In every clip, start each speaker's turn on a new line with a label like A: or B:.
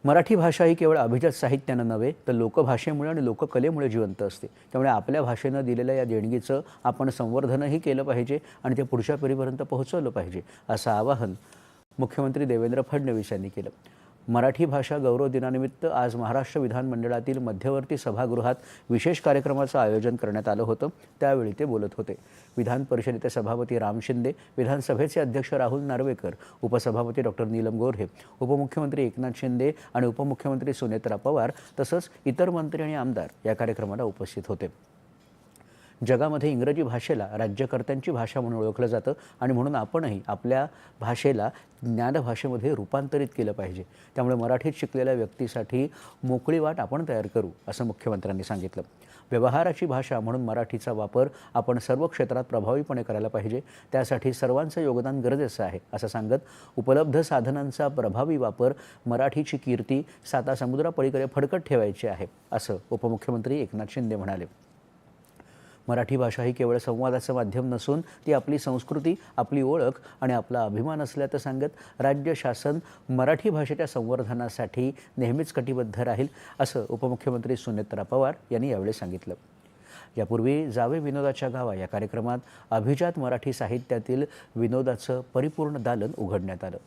A: मराठी भाषा ही केवळ अभिजात साहित्यानं नव्हे तर लोकभाषेमुळे आणि लोककलेमुळे जिवंत असते. त्यामुळे आपल्या भाषेनं दिलेल्या या देणगीचं आपण संवर्धनही केलं पाहिजे आणि ते पुढच्या पिढीपर्यंत पोहोचवलं पाहिजे, असं आवाहन मुख्यमंत्री देवेंद्र फडणवीस यांनी केलं. मराठी भाषा गौरव दिनानिमित्त आज महाराष्ट्र विधानमंडळातील मध्यवर्ती सभागृहात विशेष कार्यक्रमाचं आयोजन करण्यात आलं होतं. त्यावेळी ते बोलत होते. विधान परिषदेचे सभापती राम शिंदे, विधानसभेचे अध्यक्ष राहुल नार्वेकर, उपसभापती डॉक्टर नीलम गोऱ्हे, उपमुख्यमंत्री एकनाथ शिंदे आणि उपमुख्यमंत्री सुनेत्रा पवार तसंच इतर मंत्री आणि आमदार या कार्यक्रमाला उपस्थित होते. जगामध्ये इंग्रजी भाषेला राज्यकर्त्यांची भाषा म्हणून ओळखलं जातं आणि म्हणून आपणही आपल्या भाषेला ज्ञानभाषेमध्ये रूपांतरित केलं पाहिजे. त्यामुळे मराठीत शिकलेल्या व्यक्तीसाठी मोकळी वाट आपण तयार करू, असं मुख्यमंत्र्यांनी सांगितलं. व्यवहाराची भाषा म्हणून मराठीचा वापर आपण सर्व क्षेत्रात प्रभावीपणे करायला पाहिजे. त्यासाठी सर्वांचं योगदान गरजेचं आहे, असं सांगत उपलब्ध साधनांचा प्रभावी वापर, मराठीची कीर्ती सातासमुद्रापलीकडे फडकत ठेवायची आहे, असं उपमुख्यमंत्री एकनाथ शिंदे म्हणाले. मराठी भाषा ही केवळ संवादाचं माध्यम नसून ती आपली संस्कृती, आपली ओळख आणि आपला अभिमान असल्याचं सांगत राज्य शासन मराठी भाषेच्या संवर्धनासाठी नेहमीच कटिबद्ध राहील, असं उपमुख्यमंत्री सुनेत्रा पवार यांनी यावेळी सांगितलं. यापूर्वी जावे विनोदाच्या गावा या कार्यक्रमात अभिजात मराठी साहित्यातील विनोदाचं परिपूर्ण दालन उघडण्यात आलं.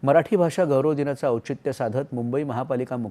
A: मराठी भाषा गौरव दिनाचं औचित्य साधत मुंबई महापालिका मुख्य